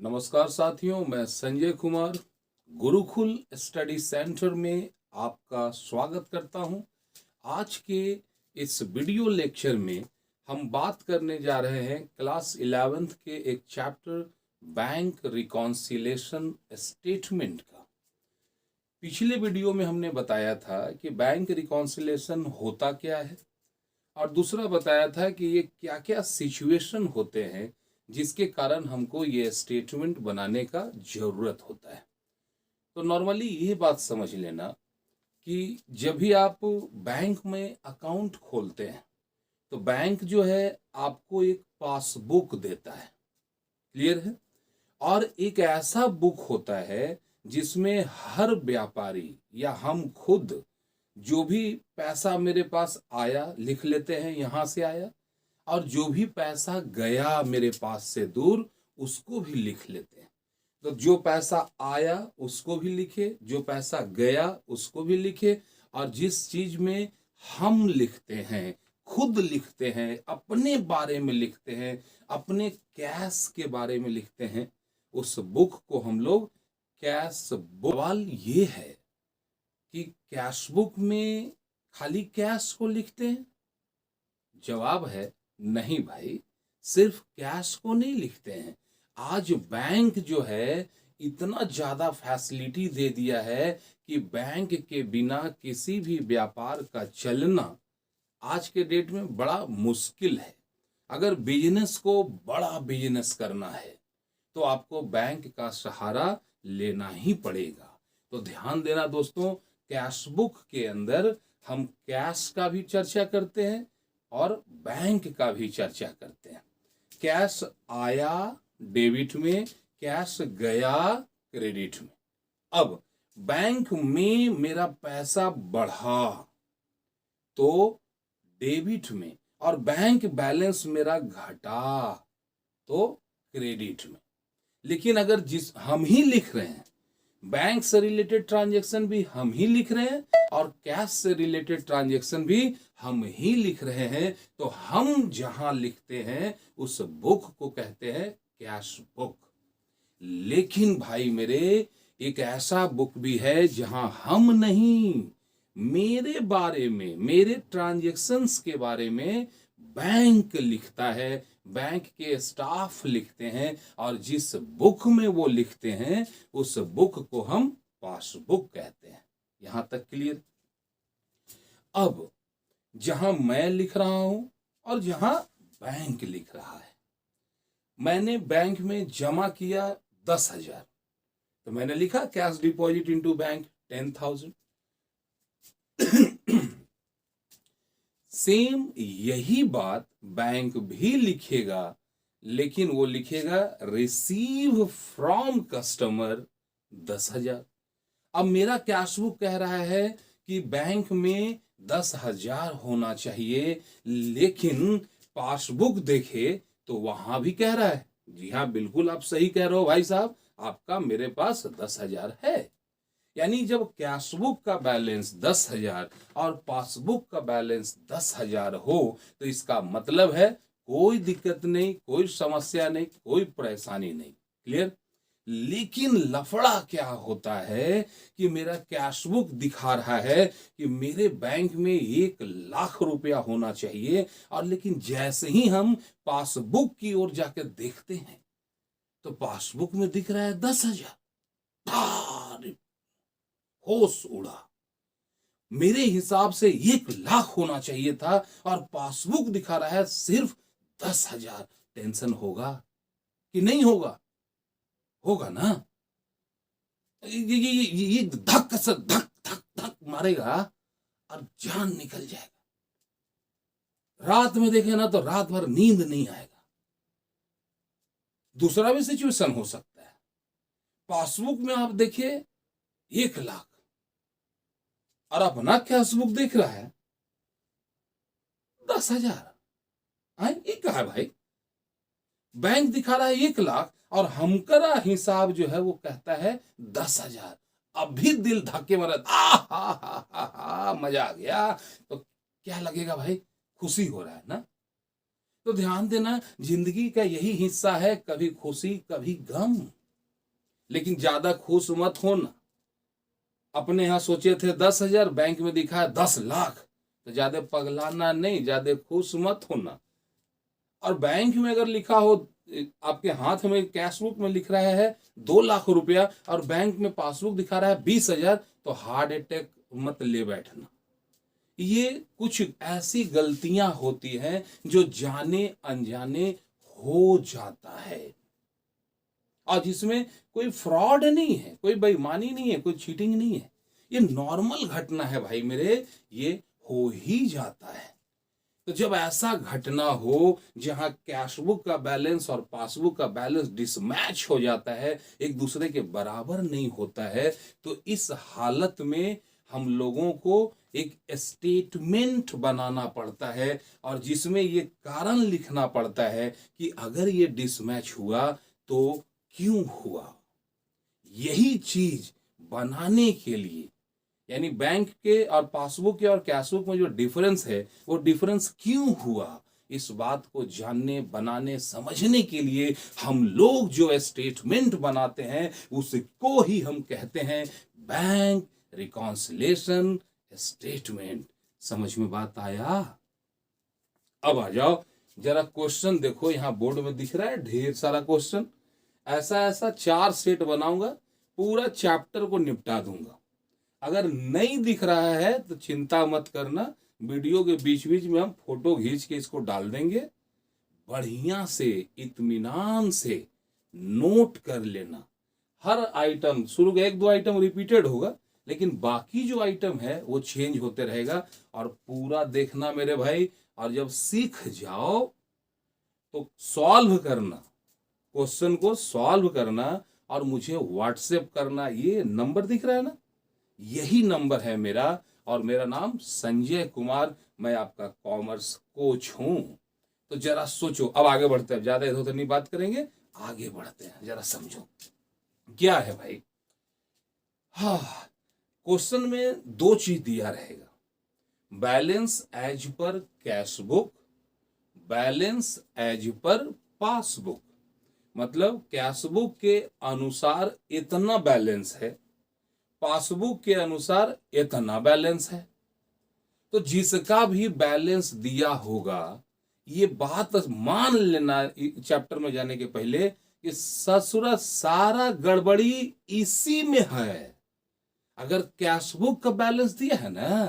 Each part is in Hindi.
नमस्कार साथियों, मैं संजय कुमार गुरुकुल स्टडी सेंटर में आपका स्वागत करता हूं। आज के इस वीडियो लेक्चर में हम बात करने जा रहे हैं क्लास 11th के एक चैप्टर बैंक रिकॉन्सिलेशन स्टेटमेंट का। पिछले वीडियो में हमने बताया था कि बैंक रिकॉन्सिलेशन होता क्या है और दूसरा बताया था कि ये क्या क्या सिचुएशन होते हैं जिसके कारण हमको ये स्टेटमेंट बनाने का जरूरत होता है। तो नॉर्मली ये बात समझ लेना कि जब भी आप बैंक में अकाउंट खोलते हैं तो बैंक जो है आपको एक पासबुक देता है। क्लियर है? और एक ऐसा बुक होता है जिसमें हर व्यापारी या हम खुद जो भी पैसा मेरे पास आया लिख लेते हैं, यहां से आया, और जो भी पैसा गया मेरे पास से दूर उसको भी लिख लेते हैं। तो जो पैसा आया उसको भी लिखे, जो पैसा गया उसको भी लिखे, और जिस चीज में हम लिखते हैं, खुद लिखते हैं, अपने बारे में लिखते हैं, अपने कैश के बारे में लिखते हैं, उस बुक को हम लोग कैश बुक। सवाल ये है कि कैश बुक में खाली कैश को लिखते हैं? जवाब है नहीं भाई, सिर्फ कैश को नहीं लिखते हैं। आज बैंक जो है इतना ज्यादा फैसिलिटी दे दिया है कि बैंक के बिना किसी भी व्यापार का चलना आज के डेट में बड़ा मुश्किल है। अगर बिजनेस को बड़ा बिजनेस करना है तो आपको बैंक का सहारा लेना ही पड़ेगा। तो ध्यान देना दोस्तों, कैश बुक के अंदर हम कैश का भी चर्चा करते हैं और बैंक का भी चर्चा करते हैं। कैश आया डेबिट में, कैश गया क्रेडिट में। अब बैंक में मेरा पैसा बढ़ा तो डेबिट में, और बैंक बैलेंस मेरा घटा तो क्रेडिट में। लेकिन अगर जिस हम ही लिख रहे हैं, बैंक से रिलेटेड ट्रांजैक्शन भी हम ही लिख रहे हैं और कैश से रिलेटेड ट्रांजैक्शन भी हम ही लिख रहे हैं, तो हम जहां लिखते हैं उस बुक को कहते हैं कैश बुक। लेकिन भाई मेरे, एक ऐसा बुक भी है जहां हम नहीं, मेरे बारे में, मेरे ट्रांजैक्शंस के बारे में बैंक लिखता है, बैंक के स्टाफ लिखते हैं, और जिस बुक में वो लिखते हैं उस बुक को हम पासबुक कहते हैं। यहां तक क्लियर? अब जहां मैं लिख रहा हूं और जहां बैंक लिख रहा है, मैंने बैंक में जमा किया 10,000 तो मैंने लिखा cash deposit into bank 10,000। Same यही बात बैंक भी लिखेगा, लेकिन वो लिखेगा रिसीव फ्रॉम कस्टमर 10,000। अब मेरा कैश बुक कह रहा है कि बैंक में 10,000 होना चाहिए, लेकिन पासबुक देखे तो वहां भी कह रहा है, जी हाँ बिल्कुल आप सही कह रहे हो भाई साहब, आपका मेरे पास 10,000 है। यानी जब कैशबुक का बैलेंस 10,000 और पासबुक का बैलेंस 10,000 हो तो इसका मतलब है कोई दिक्कत नहीं, कोई समस्या नहीं, कोई परेशानी नहीं। क्लियर? लेकिन लफड़ा क्या होता है कि मेरा कैशबुक दिखा रहा है कि मेरे बैंक में 1,00,000 रुपया होना चाहिए, और लेकिन जैसे ही हम पासबुक की ओर जाकर देखते हैं तो पासबुक में दिख रहा है 10,000। होश उड़ा। मेरे हिसाब से 1,00,000 होना चाहिए था और पासबुक दिखा रहा है सिर्फ 10,000। टेंशन होगा कि नहीं होगा? होगा ना? ये धक से धक धक धक मारेगा और जान निकल जाएगा। रात में देखे ना तो रात भर नींद नहीं आएगा। दूसरा भी सिचुएशन हो सकता है, पासबुक में आप देखिए 1,00,000 और अपना कैशबुक देख रहा है 10,000। ये क्या है भाई? बैंक दिखा रहा है 1,00,000 और हमकरा हिसाब जो है वो कहता है 10,000। अब भी दिल धक्के मारा, मजा आ गया। तो क्या लगेगा भाई? खुशी हो रहा है ना? तो ध्यान देना, जिंदगी का यही हिस्सा है, कभी खुशी कभी गम। लेकिन ज्यादा खुश मत होना। अपने यहाँ सोचे थे 10,000, बैंक में दिखा 10 लाख, तो ज्यादा पगलाना नहीं, ज्यादा खुश मत होना। और बैंक में अगर लिखा हो, आपके हाथ में कैश बुक में लिख रहा है 2 लाख रुपया और बैंक में पासबुक दिखा रहा है 20,000, तो हार्ट अटैक मत ले बैठना। ये कुछ ऐसी गलतियां होती हैं जो जाने अनजाने हो जाता है, और जिसमें कोई फ्रॉड नहीं है, कोई बेईमानी नहीं है, कोई चीटिंग नहीं है। ये नॉर्मल घटना है भाई मेरे, ये हो ही जाता है। तो जब ऐसा घटना हो जहां कैशबुक का बैलेंस और पासबुक का बैलेंस डिसमैच हो जाता है, एक दूसरे के बराबर नहीं होता है, तो इस हालत में हम लोगों को एक स्टेटमेंट बनाना पड़ता है, और जिसमें ये कारण लिखना पड़ता है कि अगर ये डिसमैच हुआ तो क्यों हुआ। यही चीज बनाने के लिए, यानी बैंक के और पासबुक के और कैशबुक में जो डिफरेंस है, वो डिफरेंस क्यों हुआ, इस बात को जानने, बनाने, समझने के लिए हम लोग जो स्टेटमेंट बनाते हैं उसको ही हम कहते हैं बैंक रिकॉन्सिलेशन स्टेटमेंट। समझ में बात आया? अब आ जाओ जरा क्वेश्चन देखो, यहां बोर्ड में दिख रहा है ढेर सारा क्वेश्चन। ऐसा ऐसा 4 सेट बनाऊंगा, पूरा चैप्टर को निपटा दूंगा। अगर नहीं दिख रहा है तो चिंता मत करना, वीडियो के बीच बीच में हम फोटो खींच के इसको डाल देंगे। बढ़िया से इत्मीनान से नोट कर लेना। हर आइटम, शुरू का 1-2 आइटम रिपीटेड होगा, लेकिन बाकी जो आइटम है वो चेंज होते रहेगा। और पूरा देखना मेरे भाई, और जब सीख जाओ तो सॉल्व करना, क्वेश्चन को सॉल्व करना और मुझे व्हाट्सएप करना। ये नंबर दिख रहा है ना, यही नंबर है मेरा, और मेरा नाम संजय कुमार, मैं आपका कॉमर्स कोच हूं। तो जरा सोचो, अब आगे बढ़ते हैं, ज्यादा इधर उधर नहीं बात करेंगे, आगे बढ़ते हैं। जरा समझो क्या है भाई। हाँ, क्वेश्चन में 2 चीज दिया रहेगा, balance as per cashbook, balance as per passbook. मतलब कैशबुक के अनुसार इतना बैलेंस है, पासबुक के अनुसार इतना बैलेंस है। तो जिसका भी बैलेंस दिया होगा, ये बात मान लेना चैप्टर में जाने के पहले कि ससुरा सारा गड़बड़ी इसी में है। अगर कैशबुक का बैलेंस दिया है ना,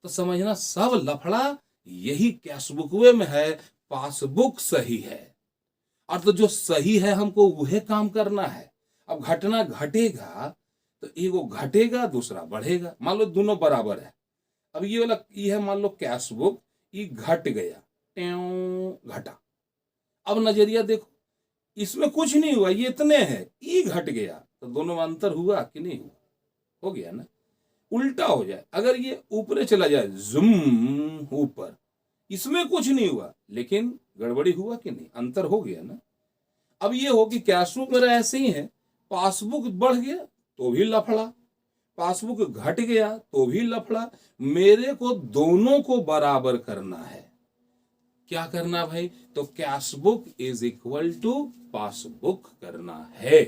तो समझना सब लफड़ा यही कैशबुक में है, पासबुक सही है। और तो जो सही है हमको वह काम करना है। अब घटना घटेगा तो एगो घटेगा, दूसरा बढ़ेगा। मान लो दोनों बराबर है। अब ये वाला ये है, मान लो कैशबुक, ये घट गया, घटा। अब नजरिया देखो, इसमें कुछ नहीं हुआ, ये इतने हैं, ये घट गया, तो दोनों में अंतर हुआ कि नहीं हुआ? हो गया ना। उल्टा हो जाए, अगर ये ऊपर चला जाए, जुम ऊपर, इसमें कुछ नहीं हुआ, लेकिन गड़बड़ी हुआ कि नहीं? अंतर हो गया ना। अब ये हो कि कैशबुक मेरा ऐसे ही है, पासबुक बढ़ गया तो भी लफड़ा, पासबुक घट गया तो भी लफड़ा। मेरे को दोनों को बराबर करना है। क्या करना भाई? तो cashbook is equal to passbook करना है।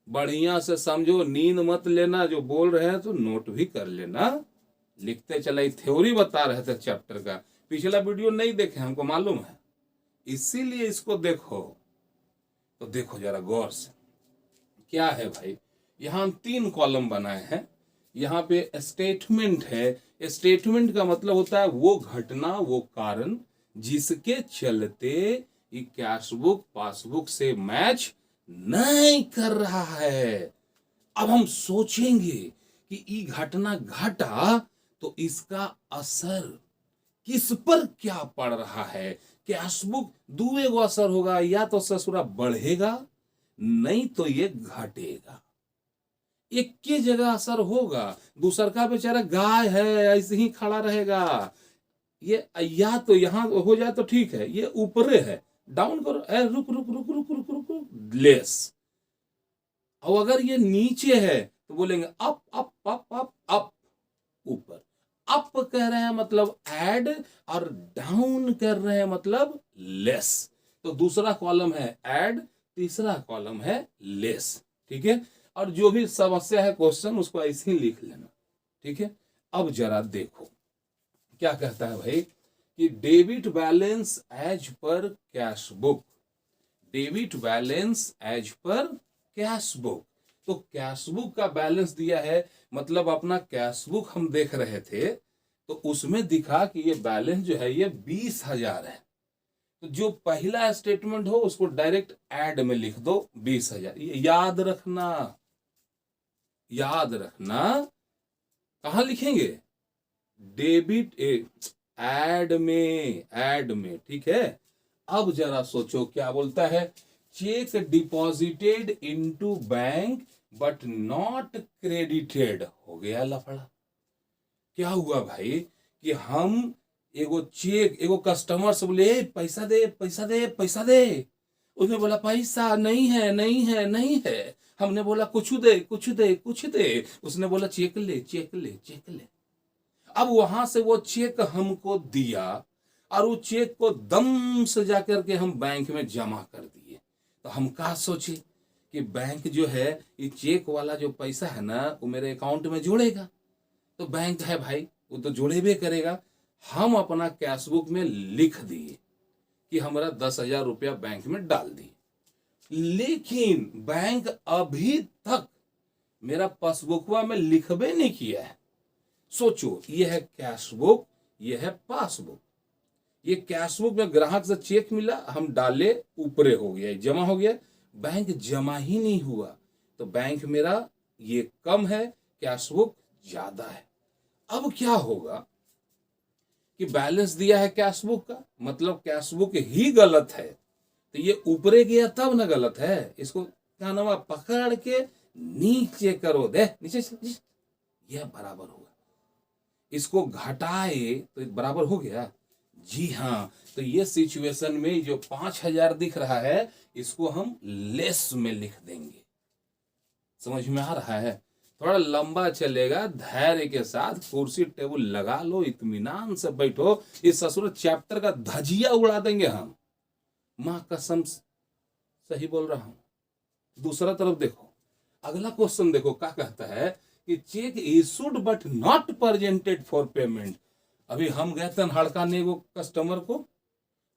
बढ़िया से समझो, नींद मत लेना, जो बोल रहे हैं तो नोट भी कर लेना। लिखते चला, थ्योरी बता रहे थे चैप्टर का, पिछला वीडियो नहीं देखे हमको मालूम है, इसीलिए इसको देखो। तो देखो जरा गौर से, क्या है भाई, यहां हम 3 कॉलम बनाए हैं। यहाँ पे स्टेटमेंट है। स्टेटमेंट का मतलब होता है वो घटना, वो कारण जिसके चलते ये कैशबुक पासबुक से मैच नहीं कर रहा है। अब हम सोचेंगे कि ये घटना घटा तो इसका असर किस पर क्या पड़ रहा है। कैशबुक दुए को असर होगा, या तो ससुरा बढ़ेगा, नहीं तो ये घटेगा। एक की जगह असर होगा, दूसर का बेचारा गाय है ऐसे ही खड़ा रहेगा। ये या तो यहां हो जाए तो ठीक है, ये ऊपरे है, डाउन करो, रुक रुक रुक रुक रुक रुक रुक, लेस। और अगर ये नीचे है तो बोलेंगे up up up up up, ऊपर। अप कह रहे हैं मतलब ऐड, और डाउन कर रहे हैं मतलब लेस। तो दूसरा कॉलम है ऐड, तीसरा कॉलम है लेस। ठीक है, और जो भी समस्या है क्वेश्चन उसको ऐसे ही लिख लेना। ठीक है, अब जरा देखो क्या कहता है भाई कि debit balance as per cash book, debit balance as per cash book. तो कैश बुक का बैलेंस दिया है, मतलब अपना कैश बुक हम देख रहे थे तो उसमें दिखा कि ये बैलेंस जो है ये 20,000 है। तो जो पहला स्टेटमेंट हो उसको डायरेक्ट ऐड में लिख दो 20,000। ये याद रखना, याद रखना। कहां लिखेंगे? डेबिट ऐड में, ऐड में। ठीक है, अब जरा सोचो क्या बोलता है, check deposited into bank but not credited. हो गया लफड़ा। क्या हुआ भाई कि हम एगो चेक, एगो कस्टमर से बोले "ए, पैसा दे पैसा दे पैसा दे", उसने बोला पैसा नहीं है नहीं है नहीं है। हमने बोला कुछ दे कुछ दे कुछ दे, उसने बोला चेक ले चेक ले चेक ले। अब वहां से वो चेक हमको दिया और वो चेक को दम से जाकर के हम बैंक में जमा कर दिए। तो हम क्या सोचे कि बैंक जो है ये चेक वाला जो पैसा है ना वो मेरे अकाउंट में जोड़ेगा। तो बैंक है भाई, वो तो जोड़ेबे करेगा। हम अपना कैशबुक में लिख दिए कि हमारा 10,000 रुपया बैंक में डाल दिए, लेकिन बैंक अभी तक मेरा पासबुकवा में लिखबे नहीं किया है। सोचो, ये है कैशबुक, ये है पासबुक। ये कैशबुक में ग्राहक से चेक मिला, हम डाले, ऊपरे हो गया, जमा हो गया, बैंक जमा ही नहीं हुआ। तो बैंक मेरा ये कम है, कैशबुक ज्यादा है। अब क्या होगा कि बैलेंस दिया है कैशबुक का, मतलब कैशबुक ही गलत है। तो ये ऊपरे गया तब ना गलत है। इसको क्या नाम है, पकड़ के नीचे करो, दे नीचे से, यह बराबर होगा। इसको घटाए तो बराबर हो गया। जी हाँ, तो ये सिचुएशन में जो 5,000 दिख रहा है इसको हम लेस में लिख देंगे। समझ में आ रहा है? थोड़ा लंबा चलेगा, धैर्य के साथ कुर्सी टेबल लगा लो, इत्मीनान से बैठो। इस ससुर चैप्टर का धजिया उड़ा देंगे हम, माँ कसम सही बोल रहा हूं। दूसरा तरफ देखो, अगला क्वेश्चन देखो क्या कहता है कि check issued but not presented for payment. अभी हम गए थे हड़काने वो कस्टमर को,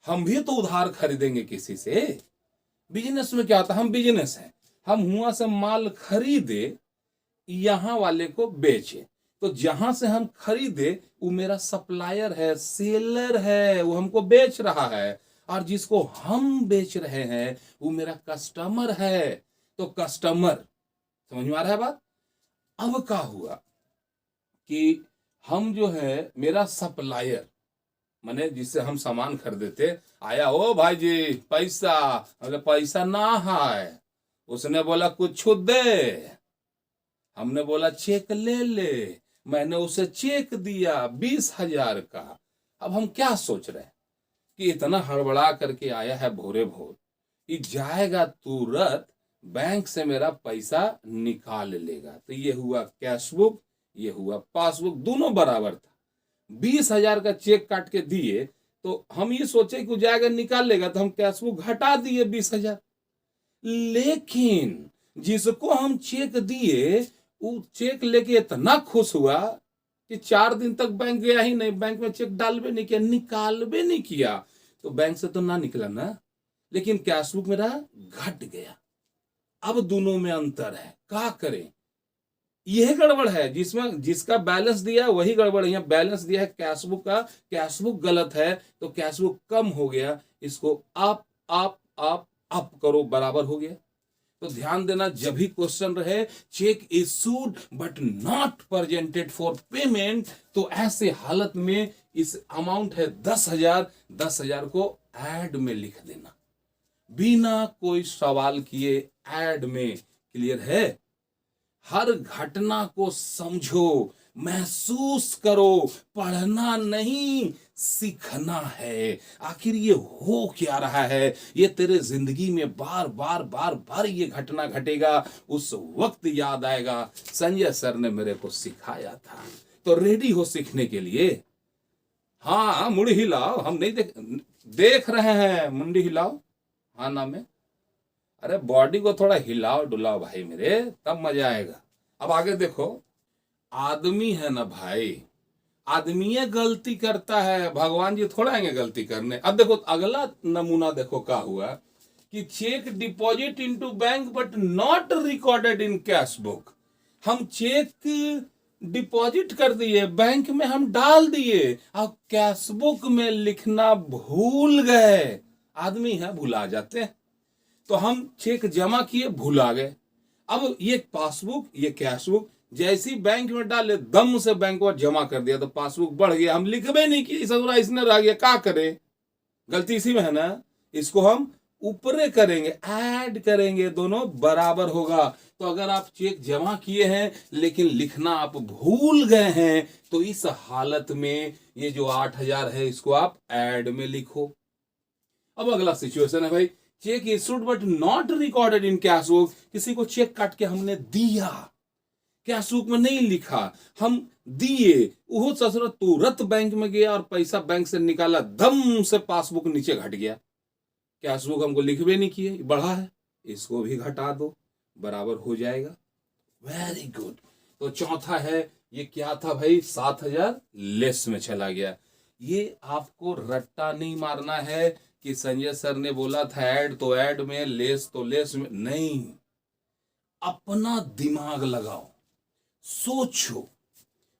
हम भी तो उधार खरीदेंगे किसी से। बिजनेस में क्या होता है, हम बिजनेस है, हम हुआ से माल खरीदे, यहां वाले को बेचे। तो जहां से हम खरीदे वो मेरा सप्लायर है, सेलर है, वो हमको बेच रहा है। और जिसको हम बेच रहे हैं वो मेरा कस्टमर है। तो कस्टमर, समझ में आ रहा है बात? अब क्या हुआ कि हम जो है मेरा सप्लायर, माने जिससे हम सामान खरीदे थे, आया, ओ भाई जी पैसा, बोले पैसा ना है। उसने बोला कुछ दे, हमने बोला चेक ले ले, मैंने उसे चेक दिया 20,000 का। अब हम क्या सोच रहे हैं कि इतना हड़बड़ा करके आया है भोरे भोर, ये जाएगा तुरंत बैंक से मेरा पैसा निकाल लेगा। तो ये हुआ कैशबुक, ये हुआ पासबुक, दोनों बराबर था। 20,000 का चेक काट के दिए तो हम ये सोचे कि जाएगा निकाल लेगा, तो हम कैशबुक घटा दिए 20,000। लेकिन जिसको हम चेक दिए वो चेक लेके इतना खुश हुआ कि 4 दिन तक बैंक गया ही नहीं, बैंक में चेक डालबे नहीं किया, निकालबे नहीं किया। तो बैंक से तो ना निकला ना, लेकिन कैशबुक मेरा घट गया। अब दोनों में अंतर है, क्या करें? यह गड़बड़ है, जिसमें जिसका बैलेंस दिया है वही गड़बड़ है। यहाँ बैलेंस दिया है कैशबुक का, कैशबुक गलत है तो कैशबुक कम हो गया, इसको अप अप अप अप करो, बराबर हो गया। तो ध्यान देना, जब भी क्वेश्चन रहे check issued but not presented for payment, तो ऐसे हालत में इस अमाउंट है 10,000, 10,000 को ऐड में लिख देना, बिना कोई सवाल किए ऐड में। क्लियर है? हर घटना को समझो, महसूस करो, पढ़ना नहीं सीखना है। आखिर ये हो क्या रहा है, ये तेरे जिंदगी में बार बार बार बार ये घटना घटेगा। उस वक्त याद आएगा संजय सर ने मेरे को सिखाया था। तो रेडी हो सीखने के लिए। हाँ, मुड़ी हिलाओ, हम नहीं देख रहे हैं, मुंडी हिलाओ। हाँ नाम है। अरे बॉडी को थोड़ा हिलाओ डुलाओ भाई मेरे, तब मजा आएगा। अब आगे देखो, आदमी है ना भाई, आदमी गलती करता है, भगवान जी थोड़ा आएंगे गलती करने। अब देखो अगला नमूना देखो क्या हुआ कि cheque deposit into bank but not recorded in cash book. हम चेक डिपॉजिट कर दिए, बैंक में हम डाल दिए, अब कैश बुक में लिखना भूल गए। आदमी है, भुला जाते हैं। तो हम चेक जमा किए, भुला गए। अब ये पासबुक, ये कैश बुक जैसी बैंक में डाले, दम से बैंक में जमा कर दिया तो पासबुक बढ़ गया। हम लिखबे नहीं कि इसने रह गया, क्या करे, गलती इसी में है ना। इसको हम ऊपरे करेंगे, ऐड करेंगे, दोनों बराबर होगा। तो अगर आप चेक जमा किए हैं लेकिन लिखना आप भूल गए हैं, तो इस हालत में ये जो 8,000 है इसको आप ऐड में लिखो। अब अगला सिचुएशन है भाई, check issued but not recorded in cash book. किसी को चेक काट के हमने दिया, कैश बुक में नहीं लिखा, हम दिए, वो ससुर तुरंत बैंक में गया और पैसा बैंक से निकाला, दम से पासबुक नीचे घट गया। कैश बुक हमको लिखवे नहीं किए, बढ़ा है, इसको भी घटा दो, बराबर हो जाएगा। Very good. तो चौथा है, ये क्या था भाई, 7,000 लेस में चला गया। ये आपको रट्टा नहीं मारना है कि संजय सर ने बोला था ऐड तो ऐड में, लेस तो लेस में, नहीं। अपना दिमाग लगाओ, सोचो।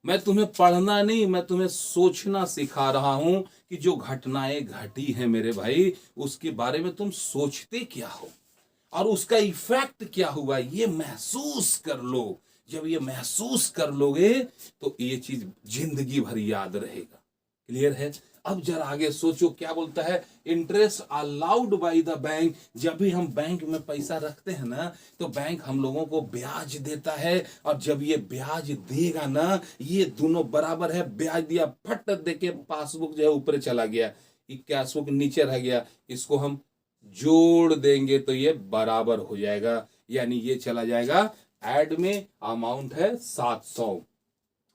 मैं तुम्हें पढ़ना नहीं, मैं तुम्हें सोचना सिखा रहा हूं कि जो घटनाएं घटी हैं मेरे भाई, उसके बारे में तुम सोचते क्या हो और उसका इफेक्ट क्या हुआ, ये महसूस कर लो। जब ये महसूस कर लोगे तो ये चीज जिंदगी भर याद रहेगा। क्लियर है। अब जरा आगे सोचो, क्या बोलता है, interest allowed by the bank. जब भी हम बैंक में पैसा रखते हैं ना, तो बैंक हम लोगों को ब्याज देता है, और जब ये ब्याज देगा ना, ये दोनों बराबर है। ब्याज दिया, फट दे के पासबुक जो है ऊपर चला गया, कैश बुक नीचे रह गया, इसको हम जोड़ देंगे तो ये बराबर हो जाएगा, यानी ये चला जाएगा ऐड में। अमाउंट है 700।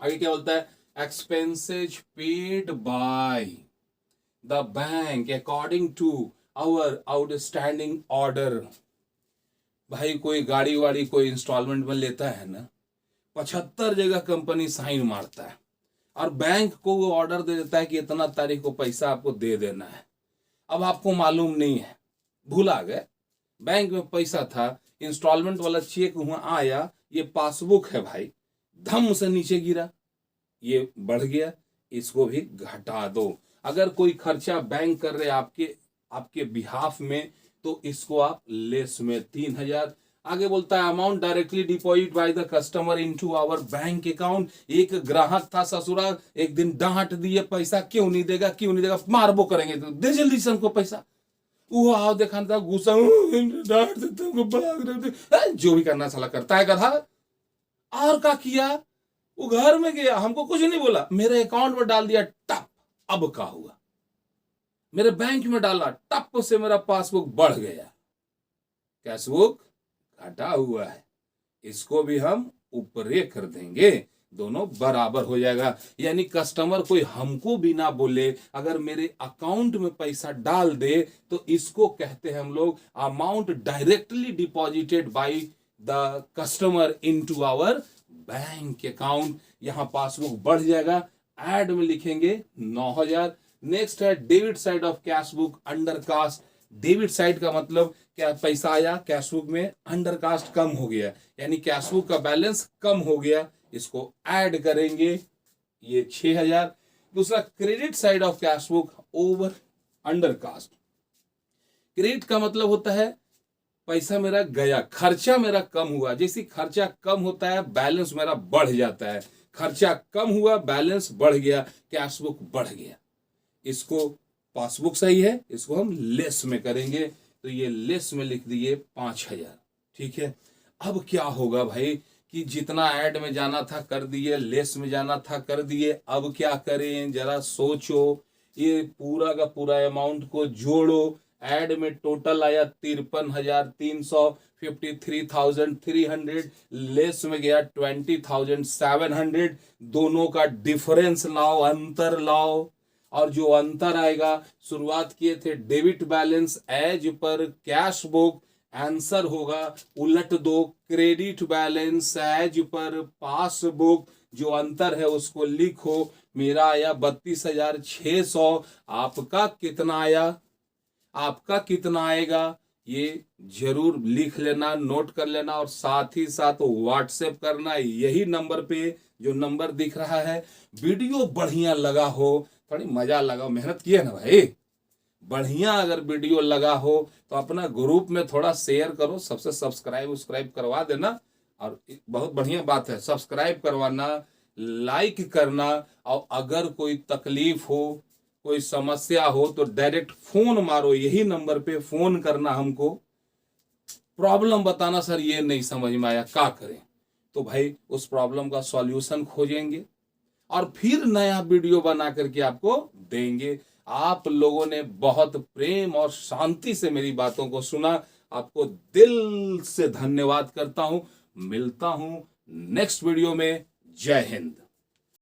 आगे क्या बोलता है, expenses paid by the bank according to our outstanding order। भाई कोई गाड़ी वाड़ी कोई इंस्टॉलमेंट में लेता है ना, 75 जगह कंपनी साइन मारता है और बैंक को वो ऑर्डर दे देता है कि इतना तारीख को पैसा आपको दे देना है। अब आपको मालूम नहीं है, भूला गए, बैंक में पैसा था, इंस्टॉलमेंट वाला चेक वहां आया, ये पासबुक है भाई, धम से नीचे गिरा, ये बढ़ गया, इसको भी घटा दो। अगर कोई खर्चा बैंक कर रहे आपके बिहाफ में, तो इसको आप लेस में 3,000। आगे बोलता है, amount directly deposit by the customer into our bank account. एक ग्राहक था ससुरा, एक दिन डांट दिए, पैसा क्यों नहीं देगा, क्यों नहीं देगा, मारबो करेंगे तो दे जल्दी से हमको पैसा। वो आओ देखा था, गुस्सा, डांट देते भाग रहे, जो भी करना साला करता है गधा। और क्या किया, वो घर में गया, हमको कुछ नहीं बोला, मेरे अकाउंट में डाल दिया टप। अब क्या हुआ, मेरे बैंक में डाला, टप से मेरा पासबुक बढ़ गया, कैश बुक घटा हुआ है, इसको भी हम ऊपरे कर देंगे, दोनों बराबर हो जाएगा। यानी कस्टमर कोई हमको भी ना बोले, अगर मेरे अकाउंट में पैसा डाल दे, तो इसको कहते हैं हम लोग amount directly deposited by the customer into our bank account. यहां पासबुक बढ़ जाएगा, ऐड में लिखेंगे 9,000। नेक्स्ट है debit side of cash book undercast. Debit side का मतलब क्या, पैसा आया कैश बुक में, अंडर कास्ट कम हो गया, यानी कैश बुक का बैलेंस कम हो गया, इसको ऐड करेंगे, ये 6,000। दूसरा credit side of cash book over undercast. Credit का मतलब होता है पैसा मेरा गया, खर्चा मेरा कम हुआ। जैसे खर्चा कम होता है, बैलेंस मेरा बढ़ जाता है, खर्चा कम हुआ, बैलेंस बढ़ गया, कैश बुक बढ़ गया। इसको पासबुक सही है, इसको हम लेस में करेंगे, तो ये लेस में लिख दिए 5,000। ठीक है। अब क्या होगा भाई कि जितना ऐड में जाना था कर दिए, लेस में जाना था कर दिए, अब क्या करें, जरा सोचो। ये पूरा का पूरा अमाउंट को जोड़ो, ऐड में टोटल आया 53,300, 53,300, लेस में गया 20,700। दोनों का डिफरेंस लाओ, अंतर लाओ, और जो अंतर आएगा, शुरुआत किए थे debit balance as per cash book, answer होगा उलट दो, credit balance as per passbook, जो अंतर है उसको लिखो। मेरा आया 32,600, आपका कितना आया, आपका कितना आएगा, ये जरूर लिख लेना, नोट कर लेना, और साथ ही साथ व्हाट्सएप करना यही नंबर पे, जो नंबर दिख रहा है। वीडियो बढ़िया लगा हो, थोड़ी मजा लगा, मेहनत किए ना भाई, बढ़िया अगर वीडियो लगा हो तो अपना ग्रुप में थोड़ा शेयर करो, सबसे सब्सक्राइब करवा देना। और बहुत बढ़िया बात है, सब्सक्राइब करवाना, लाइक करना, और अगर कोई तकलीफ हो, कोई समस्या हो तो डायरेक्ट फोन मारो, यही नंबर पे फोन करना, हमको प्रॉब्लम बताना, सर ये नहीं समझ में आया, क्या करें, तो भाई उस प्रॉब्लम का सॉल्यूशन खोजेंगे और फिर नया वीडियो बना करके आपको देंगे। आप लोगों ने बहुत प्रेम और शांति से मेरी बातों को सुना, आपको दिल से धन्यवाद करता हूं। मिलता हूं नेक्स्ट वीडियो में। जय हिंद।